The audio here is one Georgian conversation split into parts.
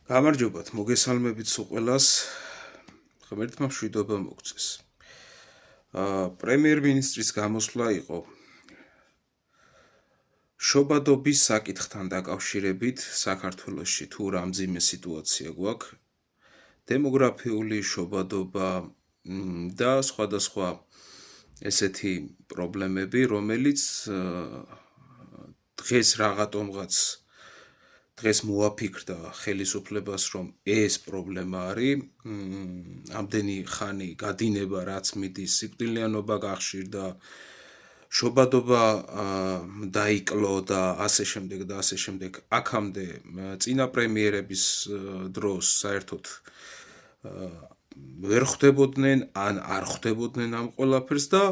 გამარჯობათ, მოგესალმებით სულ ყველას. ღმერთმა მშვიდობა მოგწეს. პრემიერ-მინისტრის გამოსვლა იყო შობადობის საკითხთან დაკავშირებით საქართველოში თუ რამძიმე სიტუაცია გვაქვს, დემოგრაფიული შობადობა და სხვადასხვა ესეთი პრობლემები, რომელიც დღეს რაღაცომღაც დღეს მოაფიქრდა ხელისუფლებას, რომ ეს პრობლემა არის, ამდენი ხანი გადინება, რაც მიდის, სიკვდილიანობა გახშირდა, შობადობა დაიკლო და ასე შემდეგ, აქამდე წინა პრემიერების დროს საერთოდ ვერ ხვდებოდნენ, ან არ ხვდებოდნენ ამ ყველაფერს და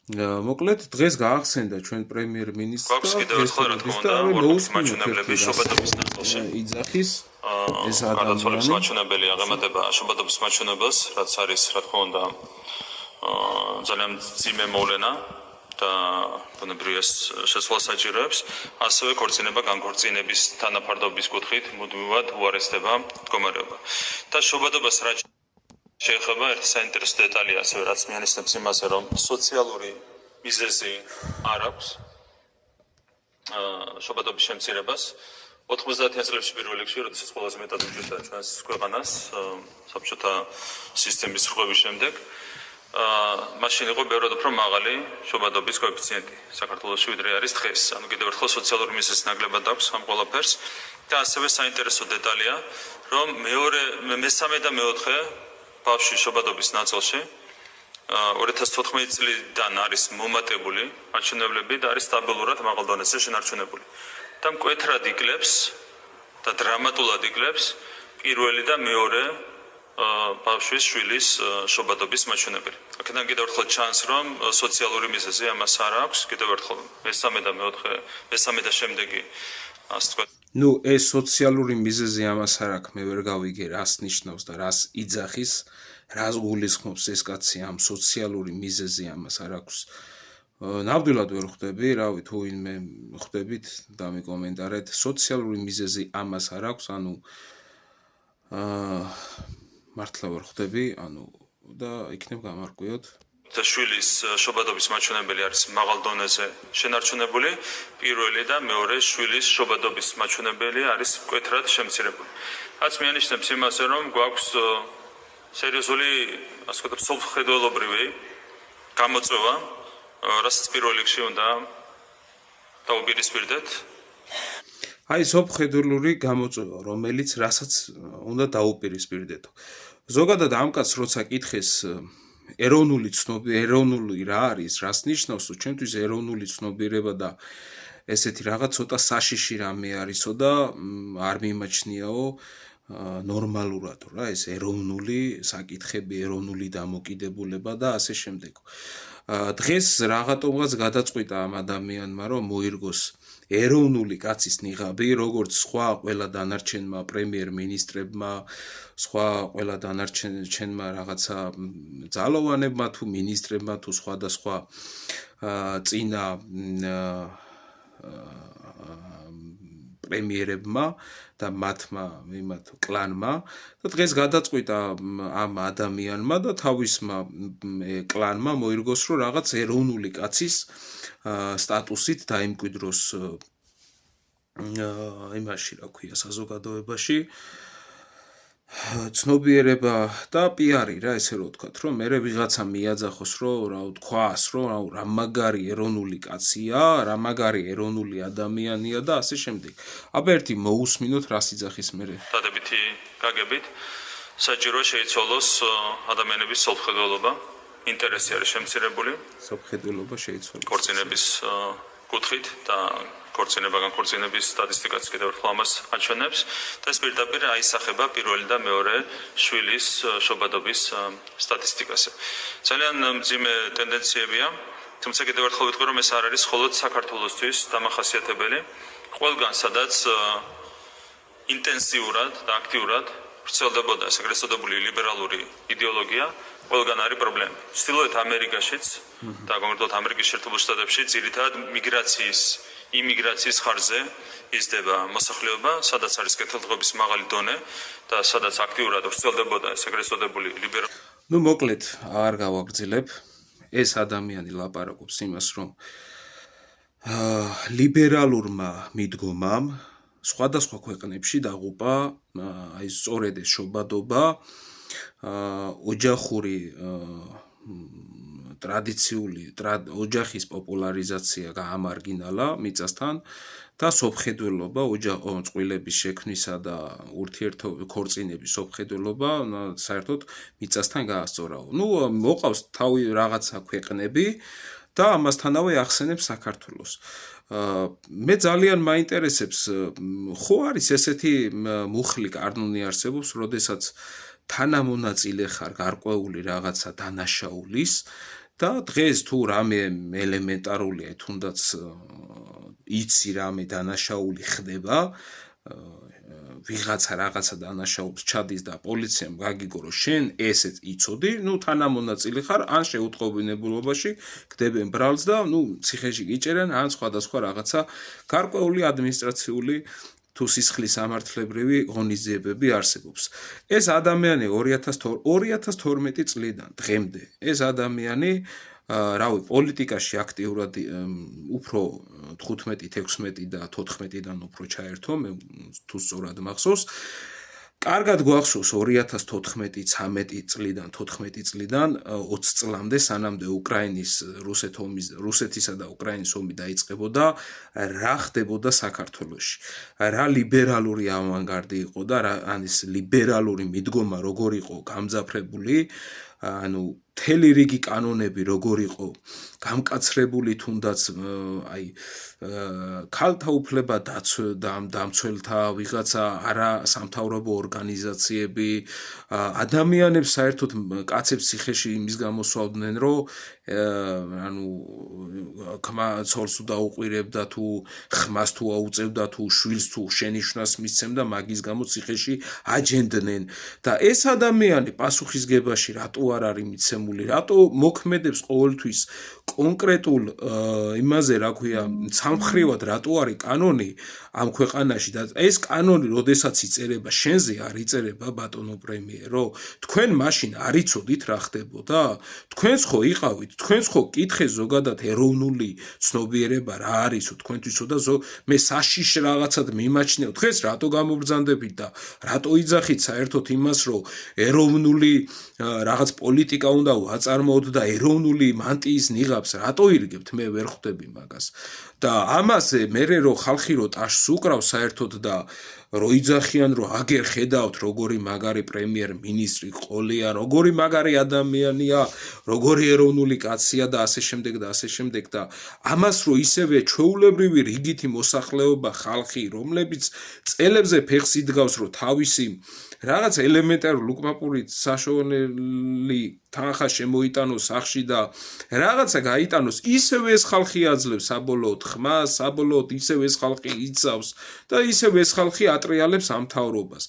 მოკლედ დღეს გაახსენდა ჩვენ პრემიერ-მინისტრს იძახის ეს ადამიანი მაჩვენებელი აღემატება შობადობის მაჩვენებელს, რაც არის, რა თქმა უნდა, ძალიან მძიმე მოვლენა და ბუნებრივია შესვლა საჭიროებს, ასევე ქორწინება განქორწინების თანაფარდობის კუთხით მუდმივად უარესდება მდგომარეობა. და შობადობას რაც შეეხება ერთი საინტერესო დეტალია, ასევე რაც მიანიშნებს იმაზე, რომ სოციალური მიზეზი არ აქვს შობადობის შემცირებას. 90-იან წლებში პირველ რიგში, როდესაც ყველაზე მეტად უჭირდა ჩვენს ქვეყანას საბჭოთა სისტემის რღვევის შემდეგ, მაშინ იყო ბევრად უფრო მაღალი შობადობის კოეფიციენტი საქართველოში, ვიდრე არის დღეს. ანუ კიდევ ერთხელ სოციალური მიზეზი ნაკლებად აქვს ამ ყველაფერს და ასევე საინტერესო დეტალია, რომ მესამე და მეოთხე ბავშვის შობადობის ნაწილში 2014 წლიდან არის მომატებული მაჩვენებლები და არის სტაბილურად მაღალ დონეზე შენარჩუნებული. და მკვეთრად იკლებს და დრამატულად იკლებს პირველი და მეორე ბავშვის შვილის შობადობის მაჩვენებელი. აქედან კიდევ ერთხელ ჩანს, რომ სოციალური მიზეზი ამას არ აქვს, კიდევ ერთხელ მესამე და მეოთხე, მესამე და შემდეგი, ასე ვთქვათ. ნუ ეს სოციალური მიზეზი ამას არ აქვს, მე ვერ გავიგე რას ნიშნავს და რას იძახის, რას გულისხმობს ეს კაცი ამ სოციალური მიზეზი ამას არ აქვს. ნამდვილად ვერ ხვდები, რავი, თუ ვინმე ხვდებით, დამიკომენტარეთ, სოციალური მიზეზი ამას არ აქვს, ანუ მართლა ვერ ხვდები, ანუ და იქნებ გამარკვიოთ. და შვილის შობადობის მაჩვენებელი არის მაღალ დონეზე შენარჩუნებული, პირველი და მეორე შვილის შობადობის მაჩვენებელი არის მკვეთრად შემცირებული. რაც მიანიშნებს იმაზე, რომ გვაქვს სერიოზული, ასე ვთქვათ, სოფლმხედველობრივი გამოწვევა, რასაც პირველ რიგში უნდა დაუპირისპირდეთ. აი, სოფლმხედველური გამოწვევა, რომელიც რასაც უნდა დაუპირისპირდეთო. ზოგადად ამ კაცს როცა კითხეს ეროვნული რა არის, რას ნიშნავს, ჩვენთვის ეროვნული ცნობიერება და ესეთი რაღაც ცოტა საშიში რამე არისო და არ მიმაჩნიაო ნორმალურად რა ეს ეროვნული საკითხები, ეროვნული დამოკიდებულება და ასე შემდეგ. დღეს რაღაცომღაც გადაწყვიტა ამ ადამიანმა, რომ მოირგოს ეროვნული კაცის ნიღაბი, როგორც სხვა ყველა დანარჩენმა პრემიერ-მინისტრებმა, სხვა ყველა დანარჩენმა რაღაცა ძალოვანებმა თუ მინისტრებმა თუ სხვადასხვა წინა პრემიერებმა და მათმა კლანმა და დღეს გადაწყვიტა ამ ადამიანმა და თავისმა კლანმა მოირგოს, რომ რაღაც ეროვნული კაცის სტატუსით დაიმკვიდროს იმაში, რა ქვია, საზოგადოებაში ცნობიერება და პიარი რა, ესე რომ ვთქვათ, რომ მე ვიღაცა მიაძახოს, რომ რა ვთქვას, რომ რა მაგარი ეროვნული კაცია, რა მაგარი ეროვნული ადამიანია და ასე შემდეგ. აბა ერთი მოусმინოთ რას იძახის მე. დადებითი გაგებით საჭიროა შეიცვალოს ადამიანების სოფლმხედველობა, ინტერესი არის შემცირებული. სოფლმხედველობა შეიცვალოს. ქორწინების კუთხით და განქორწინების სტატისტიკაც კიდევ ერთხელ ამას აჩვენებს და ეს პირდაპირ აისახება პირველი და მეორე შვილის შობადობის სტატისტიკაზე. ძალიან მძიმე ტენდენციებია, თუმცა კიდევ ერთხელ ვიტყვი, რომ ეს არ არის მხოლოდ საქართველოსთვის დამახასიათებელი. ყველგან, სადაც ინტენსიურად და აქტიურად ვრცელდებოდა ეს ეგრეთ წოდებული ლიბერალური იდეოლოგია, ყველგან არის პრობლემა. ჩრდილოეთ ამერიკაშიც და კონკრეტულად ამერიკის შეერთებულ შტატებში ძირითადად მიგრაციის იმიგრაციის ხარჯზე იზრდება მოსახლეობა, სადაც არის კეთილდღეობის მაღალი დონე და სადაც აქტიურად ვრცელდებოდა ეს ეგრეთ წოდებული ლიბერალური ნუ მოკლედ არ გავაგრძელებ. ეს ადამიანი ლაპარაკობს იმას, რომ ლიბერალურმა მიდგომამ სხვადასხვა ქვეყნებში დაღუპა აი სწორედ ეს შობადობა, ოჯახური ტრადიციული ოჯახის პოპულარიზაცია გაამარგინალა მიწასთან და სოფხედველობა, წყვილების შექმნისა და ქორწინების სოფხედველობა საერთოდ მიწასთან გაასწორაო. ნუ მოყავს თავი რაღაცა ქვეყნები და ამასთანავე ახსენებს საქართველოს. მე ძალიან მაინტერესებს, ხო არის ესეთი მუხლი კანონი არსებობს, როდესაც თანამონაწილე ხარ გარკვეული რაღაცა დანაშაულის და დღეს თუ რამე ელემენტარულია, თუნდაც იცი რამე დანაშაული ხდება, ვიღაცა რაღაცა დანაშაულს ჩადის და პოლიციამ გაგიგო რომ შენ ესეც იცოდი, ნუ თანამონაწილე ხარ, ან შეუტყობინებულობაში გდებენ ბრალს და ნუ ციხეში გიჭერენ, ან სხვადასხვა რაღაცა გარკვეული ადმინისტრაციული თუ სისხლის სამართლებრივი ღონისძიებები არსებობს. ეს ადამიანი 2012 წლიდან დღემდე ეს ადამიანი რავი პოლიტიკაში აქტიურად უფრო 15-16 და 14-დან უფრო ჩაერთო, მე თუ სწორად მახსოვს. კარგად გვახსოვს 2014-13 წლიდან 14 წლიდან 20 წლამდე სანამდე უკრაინის რუსეთისა და უკრაინის ომი დაიწყებოდა, რა ხდებოდა საქართველოში. რა ლიბერალური ავანგარდი იყო და ან ეს ლიბერალური მიდგომა როგორ იყო გამძაფრებული, ანუ მთელი რიგი კანონები როგორ იყო გამკაცრებული, თუნდაც აი ქალთა უფლება დამცველთა ვიღაცა არა სამთავრობო ორგანიზაციები ადამიანებს საერთოდ კაცებს ციხეში იმის გამოსვავდნენ, რომ ანუ ცოლს თუ დაუყვირებდა, თუ ხმას თუ აუწევდა, თუ შვილს თუ შენიშვნას მისცემდა, მაგის გამო ციხეში აჯენდნენ და ეს ადამიანი პასუხისგებაში რატო არ არის მიცემული, რატო მოქმედებს ყოველთვის კონკრეტულ იმაზე, რა ქვია, სამხრივად რატო არის კანონი ამ ქვეყანაში და ეს კანონი როდესაც იწერება შენზე არ იწერება ბატონო პრემიერო, თქვენ მაშინ არ იცოდით რა ხდებოდა, თქვენც ხო იყავით, თქვენც ხო კითხეს ზოგადად ეროვნული ცნობიერება რა არისო, თქვენთვისო და მე საშიშ რაღაცად მიმაჩნევ, დღეს რატო გამობრძანდებით და რატო იძახით საერთოდ იმას, რომ ეროვნული რაღაც პოლიტიკა უნდა ვაწარმოოთ და ეროვნული მანტიის ნიღაბს რატო ირგებთ, მე ვერ ხვდები მაგას. და ამაზე მერე რო ხალხი რო ტაშს უკრავს საერთოდ და რო იძახიან რომ აგერ ხედავთ როგორი მაგარი პრემიერ-მინისტრი ყოლია, როგორი მაგარი ადამიანია, როგორი ეროვნული კაცია და ასე შემდეგ და ასე შემდეგ და ამას რო ისევე ჩვეულებრივი რიგითი მოსახლეობა ხალხი, რომლებიც წელებზე ფეხს იდგავს, რომ თავისი რაღაც ელემენტარული უკმაპური საშუალებელი თანხა შემოიტანოს სახში და რაღაცა გაიტანოს, ისევე ეს ხალხი აძლევს საბოლოოდ ხმას, საბოლოოდ ისევე ეს ხალხი იცავს და ისევე ეს ხალხი ატრიალებს ამ მთავრობას.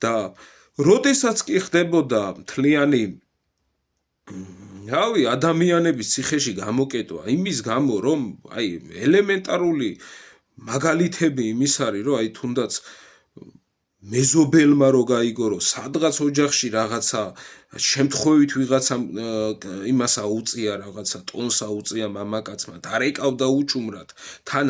და როდესაც კი ხდებოდა მთლიანი რავი ადამიანების ციხეში გამოკეტვა იმის გამო, რომ აი ელემენტარული მაგალითები იმის არის, რომ აი თუნდაც მეზობელმა რო გაიგო, რომ სადღაც ოჯახში რაღაცა შემთხვევით ვიღაცა იმას აუწია, რაღაცა ტონს აუწია მამაკაცმა, დარეკავდა უჩუმრად, თან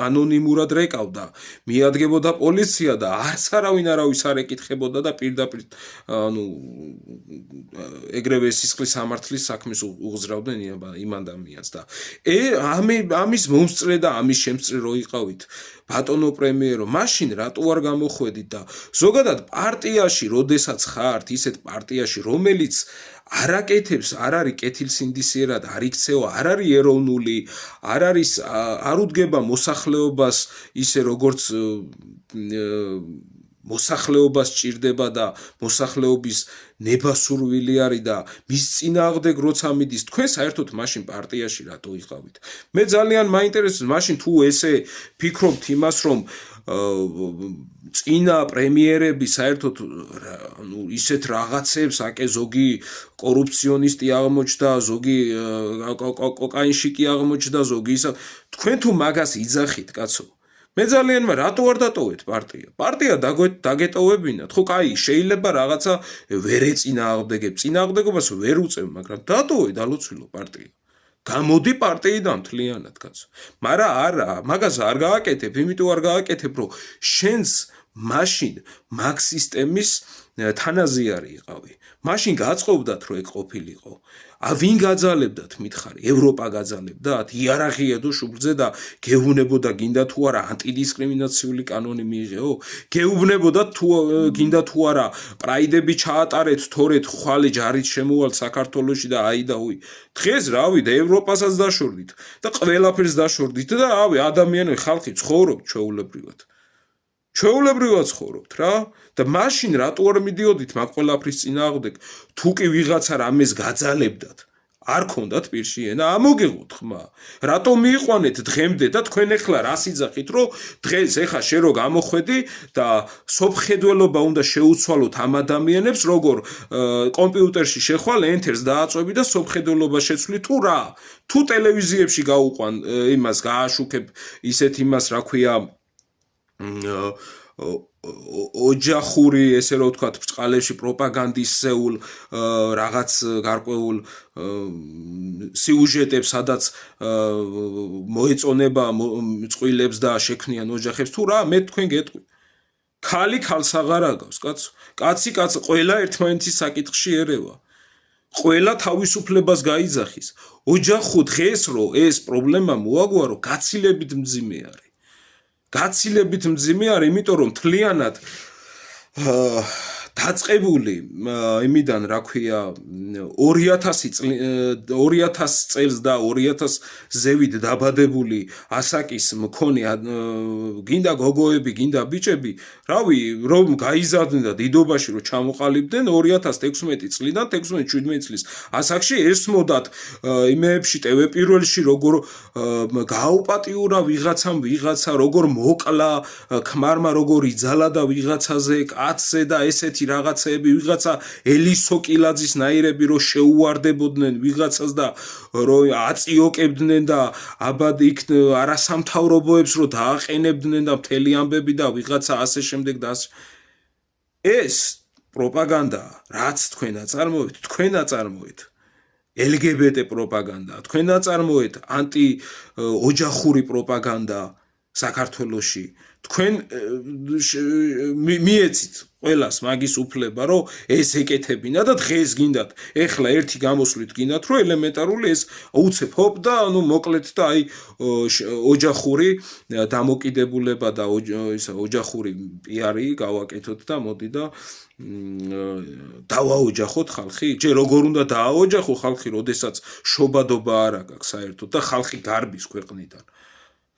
ანონიმურად რეკავდა, მიადგებოდა პოლიცია და არც არავინ არავის არ ეკითხებოდა და პირდაპირ ანუ ეგრევე სისხლის სამართლის საქმეს უღზრავდნენ იმ ადამიანს და ამის მომსწრე და ამის შემსწრე რო იყავით ბატონო პრემიერო, მაშინ რატო არ გამოხვედით და ზოგადად პარტიაში, როდესაც ხართ, ისეთ პარტიაში, რომელიც არ აკეთებს, არ არის კეთილსინდისიერად, არ იქცევა, არ არის ეროვნული, არ უდგება მოსახლეობას ისე როგორც მოსახლეობას ჭირდება და მოსახლეობის ნებასურვილი არის და მის წინააღმდეგ როცა მიდის თქვენ საერთოდ მაშინ პარტიაში რატო იყავით მე ძალიან მაინტერესებს მაშინ თუ ესე ფიქრობთ იმას რომ წინა პრემიერები საერთოდ ისეთ რაღაცებს აკე ზოგი კორუფციონისტი აღმოჩნდა ზოგი კოკაინშიკი აღმოჩნდა ზოგი ისა თქვენ თუ მაგას იძახით კაცო მე ძალიან რატო არ დატოვეთ პარტია დაგეტოვებინათ ხო კაი შეიძლება რაღაცა ვერ ეწინააღმდეგებ წინააღმდეგობას ვერ უწევ მაგრამ დატოვეთ ალოცვილო პარტია გამოდი პარტიიდან მთლიანად კაცო მაგრამ არა მაგას არ გააკეთებ იმიტომ არ გააკეთებ რომ შენს მაშინ მაგ სისტემის თანაზიარი იყავი მაშინ გაწყობდათ რომ ეგ ყოფილიყო ვინ გაძალებდათ მითხარი ევროპა გაძალებდათ იერარქია თუ შუბლზე და გეუბნებოდა გინდა თუ არა ანტიდისკრიმინაციული კანონი მიიღეო გეუბნებოდა თუ გინდა თუ არა პრაიდები ჩაატარეთ თორეთ ხვალე ჯარით შემოვალთ საქართველოში და აი და უი დღეს რავი და ევროპასაც დაშორდით და ყველაფერს დაშორდით და რავი ადამიანები ხალხი ცხოვრობთ ჩვეულებრივად ცხოვრობთ რა და მაშინ რატო არ მიდიოდით მაგ ყველაფრის წინააღმდეგ თუ კი ვიღაცა რამეს გაძალებდათ არ ქონდათ პირში ენა ამოგეღოთ ხმა რატო მიიყვანეთ დღემდე და თქვენ ეხლა რას იძახით რომ დღეს ეხა შე რო გამოხვედი და სოფხედველობა უნდა შეუცვალოთ ამ ადამიანებს როგორ კომპიუტერში შეხვალ ენთერს დააწვევი და სოფხედველობა შეცვლი თუ რა თუ ტელევიზიებში გაუყვან იმას გააშუქებ ისეთ იმას რა ქვია ოჯახური ესე რომ ვთქვათ ბრწყალებში პროპაგანდისეულ რაღაც გარკვეულ სიუჟეტებს სადაც მოეწონება წყვილებს და შექმნიან ოჯახებს თუ რა მე თქვენ გეტყვი ქალი ქალს აღარ აგავს კაცო კაცი კაცს ყველა ერთმანეთის საკითხში ერევა ყველა თავისუფლებას გაიძახის ოჯახო დღეს რო ეს პრობლემა მოაგვარო გაცილებით მძიმე არის გაცილებით მძიმე არის, იმიტომ რომ მთლიანად დაწყებული იმიდან რა ქვია 2000 წელს და 2000 ზევით დაბადებული ასაკის მქონე გინდა გოგოები, გინდა ბიჭები, რავი, რომ გაიზარდნენ და დიდობაში რომ ჩამოყალიბდნენ 2016 წლიდან 16-17 წლის ასაკში ესმოდათ იმეებში ტევ-პირველში როგორ გააუპატიურა ვიღაცამ ვიღაცა როგორ მოკლა ქმარმა როგორ იძალა და ვიღაცაზე კაცზე და ესეთი რაღაცეები ვიღაცა ელისო კილაძის ნაირები რო შეუვარდებოდნენ ვიღაცას და რო აწიოკებდნენ და აბად იქ არასამთავრობოებს რო დააყენებდნენ და მთელი ამბები და ვიღაცა ასე შემდეგ და ეს პროპაგანდა რაც თქვენ აწარმოეთ LGBT პროპაგანდა თქვენ აწარმოეთ ანტი ოჯახური პროპაგანდა საქართველოში თქვენ მიეცით ყველას მაგის უფლება რომ ეს ეკეთებინა და დღეს გინდათ ეხლა ერთი გამოსვლით გინდათ რომ ელემენტარული ეს უცებ ჰოპ და ანუ მოკლედ და აი ოჯახური დამოკიდებულება და ისა ოჯახური პიარი გავაკეთოთ და მოდი და დავაოჯახოთ ხალხი ჯერ როგორ უნდა დააოჯახო ხალხი როდესაც შობადობა არ აქვს საერთოდ და ხალხი გარბის ქვეყნიდან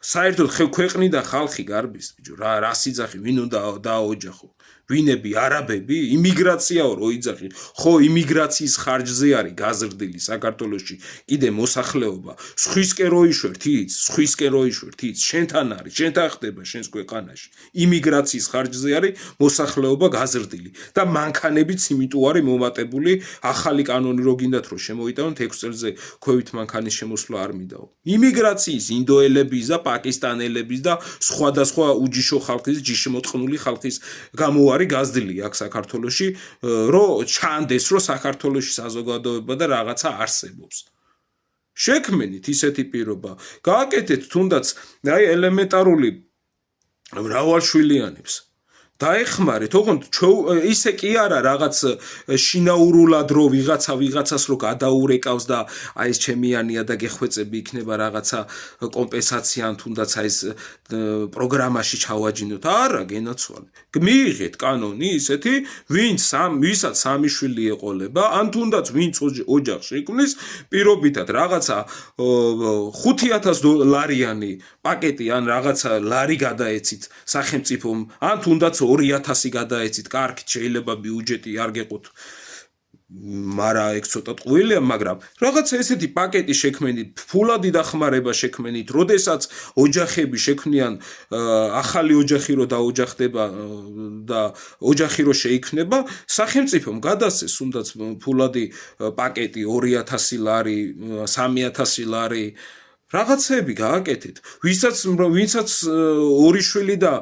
საერთოდ ქვეყნიდან ხალხი გარბის ბიჭო რა სიძახი ვინ უნდა დააოჯახო ვინები არაბები იმიგრაციაო რო იძახი ხო იმიგრაციის ხარჯზე არის გაზრდილი საქართველოში კიდე მოსახლეობა სხვისკენ რო იშვერთ შენთან არის შენთან ხდება შენს ქვეყანაში იმიგრაციის ხარჯზე არის მოსახლეობა გაზრდილი და მანქანებიც იმიტომ არის მომატებული ახალი კანონი რო გინდათ რომ შემოიტანოთ 6 წელზე ქვევით მანქანის შემოსვლა არ მინდაო იმიგრაციის ინდოელების და პაკისტანელების და სხვადასხვა უჯიშო ხალხის ჯიშმოწყნული ხალხის გამო არის გაზრდილი აქ საქართველოში რომ ჩანდეს რომ საქართველოში საზოგადოება და რაღაცა არსებობს შექმნით ისეთი პირობა გააკეთეთ თუნდაც აი ელემენტარული მრავალშვილიანებს დაეხმარეთ ოღონდ ისე კი არა რაღაც შინაურულად რო ვიღაცას რო გადაურეკავს და აი ეს ჩემიანია და გეხვეწები იქნება რაღაცა კომპენსაცია ან თუნდაც აი ეს პროგრამაში ჩავაჯინოთ არა გენაცვალე მიიღეთ კანონი ისეთი ვისაც სამი შვილი ეყოლება ან თუნდაც ვინც ოჯახში იკვნის პირობითად რაღაცა $5,000 პაკეტი ან რაღაცა ლარი გადაეცით სახელმწიფომ ან თუნდაც კაცო 2000 გადაეცით, კარგით შეიძლება ბიუჯეტი არ გეყოთ. მარა ეგ ცოტა ტყუილია, მაგრამ რაღაცა ესეთი პაკეტი შექმენით, ფულადი დახმარება შექმენით, როდესაც ოჯახები შექმნიან ახალი ოჯახი რო დაოჯახდება და ოჯახი რო შეიქმნება, სახელმწიფომ გადასცეს თუნდაც ფულადი პაკეტი 2000 ლარი, 3000 ლარი რაღაცები გააკეთეთ. ვინცაც ორი შვილი და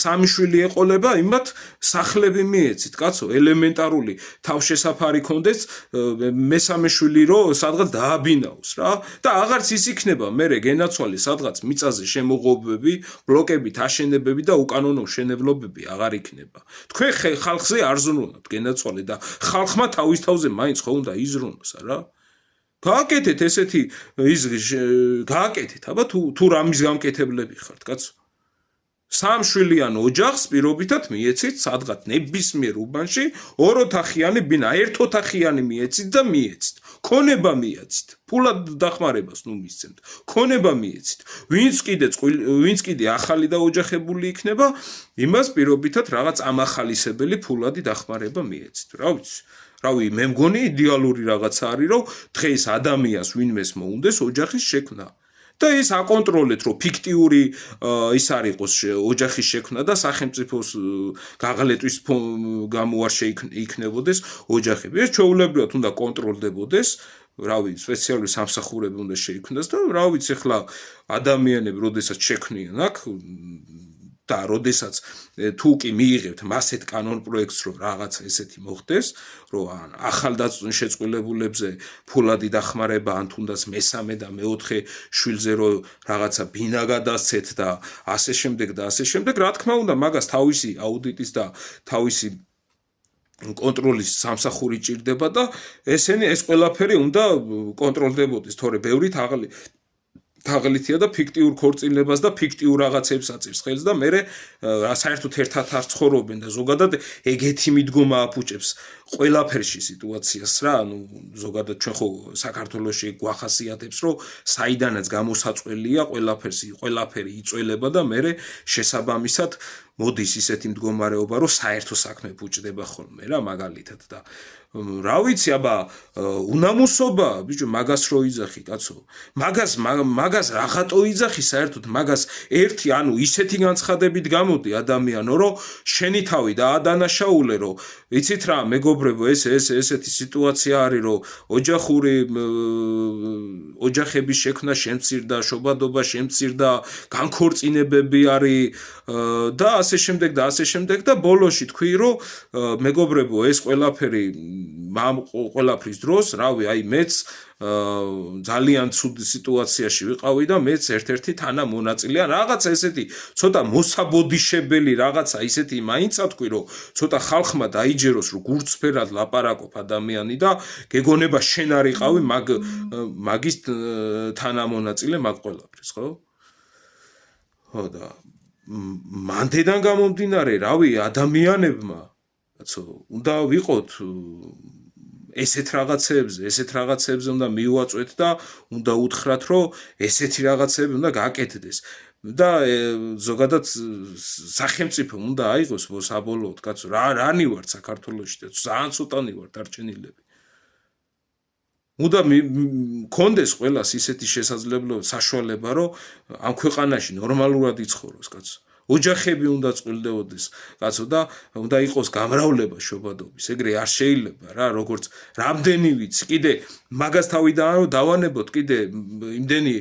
სამი შვილი ეყოლება, იმათ სახლები მიეცით, კაცო, ელემენტარული თავშესაფარი კონდეს, მესამე შვილი რო სადღაც დააბინაოს რა და აღარც ის იქნება მერე გენაცვალე სადღაც მიწაზე შემოღობები, ბლოკებით აშენებები და უკანონო მშენებლობები აღარ იქნება. თქვენ ხალხზე არ ზრუნავთ გენაცვალე და ხალხმა თავის თავზე მაინც ხო უნდა იზრუნოს რა. გააკეთეთ ესეთი გააკეთეთ, აბა თუ რამის გამკეთებლები ხართ, კაცო. სამშვილიან ოჯახს პირობითად მიეცით სადღაც ნებისმიერ უბანში ოროთახიანი ბინა, ერთოთახიანი მიეცით და მიეცით. ქონება მიეცით. ფულად დახმარებას ნუ მისცემთ. ქონება მიეცით. ვინც კიდე ახალი და ოჯახებული იქნება, იმას პირობითად რაღაც ამახალისებელი ფულადი დახმარება მიეცით. რა ვიცი. რავი, მე მგონი იდეალური რაღაცა არის, რომ დღეს ადამიანს ვინმეს მოუნდეს ოჯახის შექმნა. და ის აკონტროლეთ, რომ ფიქტიური ის არ იყოს ოჯახის შექმნა და სახელმწიფოს გაღლეტვის გამო არ შეიქნებოდეს ოჯახები. ეს ჩვეულებრივად უნდა კონტროლდებოდეს. რავი, სპეციალური სამსახურები უნდა შეიქმნას და რა ვიცი, ახლა ადამიანები, როდესაც შექმნიან აქ და როდესაც თუ კი მიიღებთ მასეთ კანონ პროექტს, რომ რაღაცა ესეთი მოხდეს, რომ ახალ შეწყვილებულებზე ფულადი დახმარება, ან თუნდაც მესამე და მეოთხე შვილზე რომ რაღაცა ბინა გადასცეთ და ასე შემდეგ და ასე შემდეგ, რა თქმა უნდა, მაგას თავისი აუდიტის და თავისი კონტროლის სამსახური ჭირდება და ეს ყველაფერი უნდა კონტროლდებოდეს, თორე ბევრი თაღლითია და ფიქტიურ ქორწილებას და ფიქტიურ რაღაცებს აწირს ხელს და მე საერთოდ ერთად არ ცხოვრობენ და ზოგადად ეგეთი მიდგომა აფუჭებს ყველაფერში სიტუაციას რა, ანუ ზოგადად ჩვენ ხო საქართველოში გვახასიათებს, რომ საიდანაც გამოსაწყველია ყველაფერი იწველება და მე შესაბამისად მოდის ისეთი მდგომარეობა, რომ საერთო საქმე ფუჭდება ხოლმე რა მაგალითად და რა ვიცი, აბა უნამუსობა, ბიჭო, მაგას რო იძახი, კაცო. მაგას რაღაცო იძახი საერთოდ, მაგას ერთი, ანუ ისეთი განცხადებით გამოდი ადამიანო, რომ შენი თავი დაადანაშაულე, რომ იცით რა, მეგობრებო, ესეთი სიტუაცია არის, რომ ოჯახების შექმნა შემცირდა, შობადობა შემცირდა, განქორწინებები არის და ასე შემდეგ და ბოლოში თქვი, რომ მეგობრებო, ეს ყველაფრის დროს, რავი, აი მეც ძალიან ცუდ სიტუაციაში ვიყავი და მეც ერთ-ერთი თანამონაწილე, რაღაცა ესეთი ცოტა მოსაბოდიშებელი რაღაცა ისეთი მაინცა თქვი, რომ ცოტა ხალხმა დაიჯეროს, რომ გურწფერად ლაპარაკობ ადამიანი და გეგონება შენ არ იყავი მაგის თანამონაწილე მაგ ყველაფრის, ხო? ხო და მანდედან გამომდინარე, რავი, ადამიანებმა კაცო, უნდა ვიყოთ ესეთ რაღაცებზე უნდა მივაწვეთ და უნდა უთხრათ, რომ ესეთი რაღაცები უნდა გააკეთდეს. და ზოგადად სახელმწიფომ უნდა აიღოს საბოლოოდ, კაცო, რანი ვართ საქართველოში და ძალიან ცოტანი ვართ დარჩენილები. უნდა მქონდეს ყველას ისეთი შესაძლებლობა, საშუალება, რომ ამ ქვეყანაში ნორმალურად იცხოვროს, კაცო. ოჯახები უნდა წყვილდებოდეს, კაცო, და უნდა იყოს გამრავლება შობადობის. ეგრე არ შეიძლება რა, როგორც რამდენი ვიცი, კიდე მაგას თავიდან დავანებოთ, კიდე იმდენი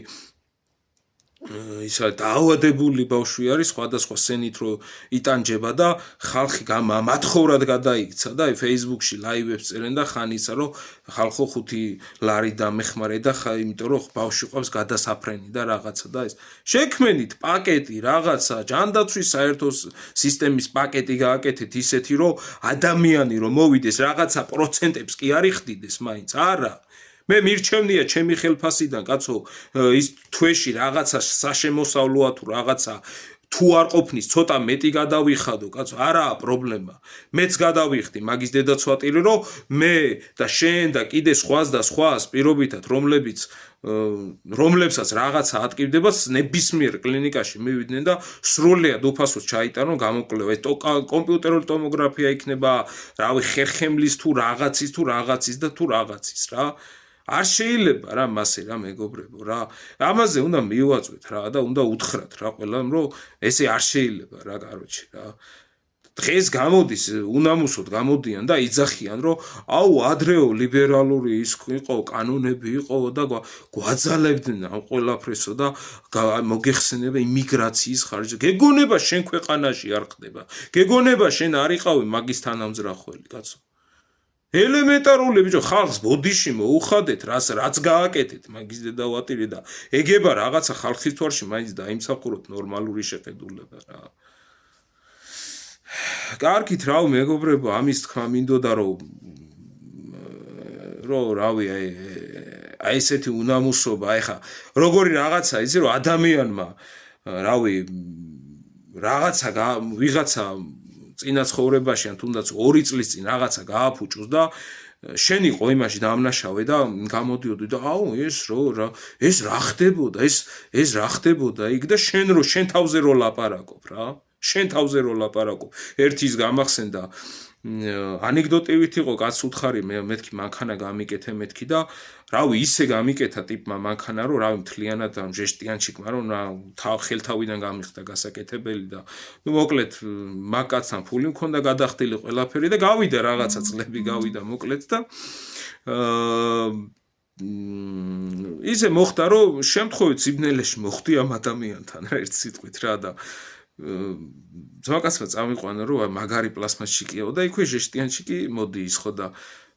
ისა დაავადებული ბავშვი არის სხვადასხვა სენით რო იტანჯება და ხალხი მათხოვრად გადაიქცა და Facebook-ში ლაივებს წერენ და ხან ისა რომ ხალხო 5 ლარი დამეხმარე და იმიტომ რომ ბავშვი ყავს გადასაფრენი და რაღაცა და ეს შექმენით პაკეტი რაღაცა ჯანდაცვის საერთო სისტემის პაკეტი გააკეთეთ ისეთი რომ ადამიანი რომ მოვიდეს რაღაცა პროცენტებს კი არ იხდიდეს მაინც არა მე მირჩევნია ჩემი ხელფასიდან, კაცო, ის თვეში რაღაცა საშემოსავლოა თუ რაღაცა თუ არ ყოფნის ცოტა მეტი გადავიხადო, კაცო, არაა პრობლემა. მეც გადავიხდი მაგის დედაცვატირი, რომ მე და შენ და კიდე სხვას და სხვას პირობითად, რომლებსაც რაღაცა ატკივდება, ნებისმიერ კლინიკაში მივიდნენ და სრულიად უფასოდ ჩაიტანონ გამოკვლევა. ეს კომპიუტერული ტომოგრაფია იქნება, რავი, ხერხემლის თუ რაღაცის და თუ რაღაცის რა. არ შეიძლება რა მასე რა მეგობრებო რა. ამაზე უნდა მივაწვეთ რა და უნდა უთხრათ რა ყველამ რომ ესე არ შეიძლება რა კაროჩე რა. დღეს გამოდის უნამუსოდ გამოდიან და იძახიან რომ აუ ადრეო ლიბერალური ის იყო კანონები იყო და გვაძალებდნენ ამ ყველაფრესო და მოგეხსენება იმიგრაციის ხარჯი. გეგონება შენ ქვეყანაში არ ხდება. გეგონება შენ არ იყავი მაგის თანამძრახველი კაცო. ელემენტარული ბიჭო ხალხს ბოდიში მოუხადეთ რაც გააკეთეთ მაგის დედავატირი და ეგება რაღაცა ხალხის თვალში მაინც დაიმსახუროთ ნორმალური შეხედულება რა. კარგით რა მეგობრებო ამის თქმა მინდოდა რომ რავი აი ესეთი უნამუსობა ეხა როგორი რაღაცა იცი რომ ადამიანმა რავი ვიღაცა წინა ცხოვრებაში ან თუნდაც 2 წლის წინ რაღაცა გააფუჭოს და შენ იყო იმაში დამნაშავე და გამოდიოდი და აუ ეს რა ხდებოდა ეს რა ხდებოდა იქ და შენ თავზე რო ლაპარაკობ რა შენ თავზე რო ლაპარაკობ ერთის გამახსენდა ანეკდოტივით იყო კაც უთხარი მეთქი მანქანა გამიკეთე მეთქი და რავი ისე გამიკეთა ტიპმა მანქანა რომ რავი მთლიანად ჟესტიანჩიკმა რომ ხელთავიდან გამიხდა გასაკეთებელი და მოკლედ მაგკაცთან ფული მქონდა გადახდილი ყველაფერი და გავიდა რაღაცა წლები გავიდა მოკლედ და ისე მოხდა რომ შემთხვევით სიბნელეში მოხვდი ამ ადამიანთან ერთ სიტყვით რა და ძმაკაცმა წამიყვანა რომ მაგარი პლასმასშიკიაო და იქვე ჟესტიანჩიკი მოდი ის ხო და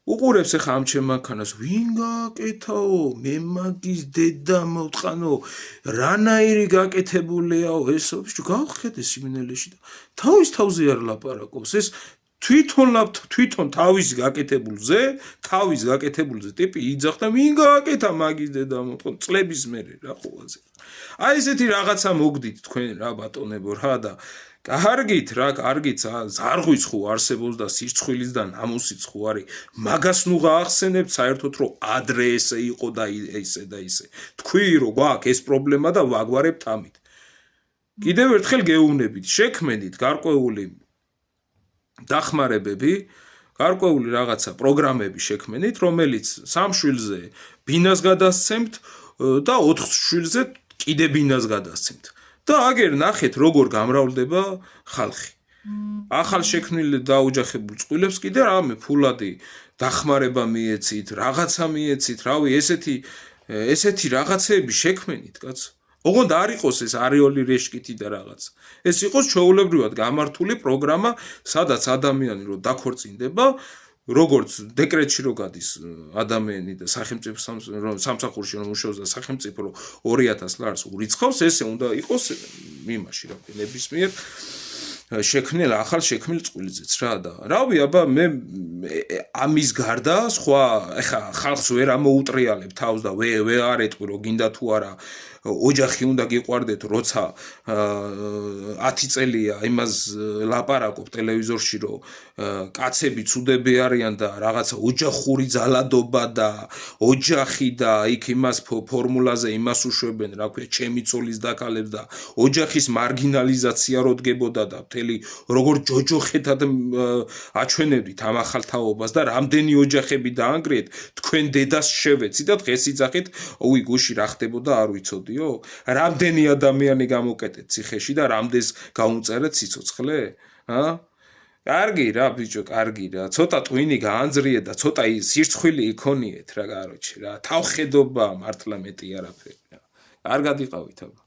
უყურებს ახლა ამ ჩემ მანქანას ვინ გააკეთაო მე მაგის დედა მოვტყანო რანაირი გაკეთებულიაო ესო გავხედე სიბნელეში და თავის თავზე არ ლაპარაკობს ეს თვითონ თავის გაკეთებულზე ტიპი იძახდა ვინ გააკეთა მაგის დედა მოვტყანო წლების მერე რა ყოველზე აი ესეთი რაღაცა მოგდით თქვენ რა ბატონებო რა და კარგით ზარღვის ხო არსებობს და სირცხვილის და ნამუსიც ხო არის მაგას ნუ გაახსენებთ საერთოდ რომ ადრე ესე იყო და ისე და ისე თქვი რომ გვაქვს ეს პრობლემა და ვაგვარებთ ამით კიდევ ერთხელ გეუბნებით შექმენით გარკვეული დახმარებები გარკვეული რაღაცა პროგრამები შექმენით რომელიც 3 შვილზე ბინას გადასცემთ და 4 შვილზე კიდე ბინას გადასცემთ და აგერ ნახეთ როგორ გამრავლდება ხალხი ახალ შექმნილ დაუჯახებულ წყვილებს კიდე რამე ფულადი დახმარება მიეცით რაღაცა მიეცით რავი ესეთი რაღაცეები შექმენით კაცო ოღონდ არ იყოს ეს არეული რეშკითი და რაღაც ეს იყოს ჩვეულებრივად გამართული პროგრამა სადაც ადამიანი რო დაქორწინდება როგორც დეკრეტში რო გადის ადამიანი და სახელმწიფო სამსახურში რომ მუშაობს და სახელმწიფო 2000 ლარს ურიცხავს ესე უნდა იყოს იმაში რა ნებისმიერ შექმნილ ახალ შექმნილ წყვილზეც რა და რავი აბა მე ამის გარდა სხვა ეხა ხალხს ვერ ამოუტრიალებ თავს და ვერ ეტყვი რომ გინდა თუ არა ოჯახი უნდა გიყვარდეთ როცა 10 წელია იმას ლაპარაკობ ტელევიზორში რომ კაცები ცუდები არიან და რაღაცა ოჯახური ძალადობა და ოჯახი და იქ იმას ფორმულაზე იმას უშვებენ რა ქვია ჩემი ცოლის დაკალებს და ოჯახის მარგინალიზაცია რო დგებოდა და მთელი როგორ ჯოჯოხეთად აჩვენებდით ამ ახალ თაობას და რამდენი ოჯახები დაანგრიეთ თქვენ დედას შევეცით და დღეს იძახით უი გუში რა ხდებოდა არ ვიცოდი რამდენი ადამიანი გამოკეტეთ ციხეში და რამდენს გაუნწერეთ სიცოცხლე? კარგი რა ბიჭო, კარგი რა. ცოტა ტვინი გაანძრიეთ და ცოტა სირცხვილი იქონიეთ რა, კაროჩე რა. თავხედობა მართლა მეტი არაფერი რა. კარგად იყავით აბა.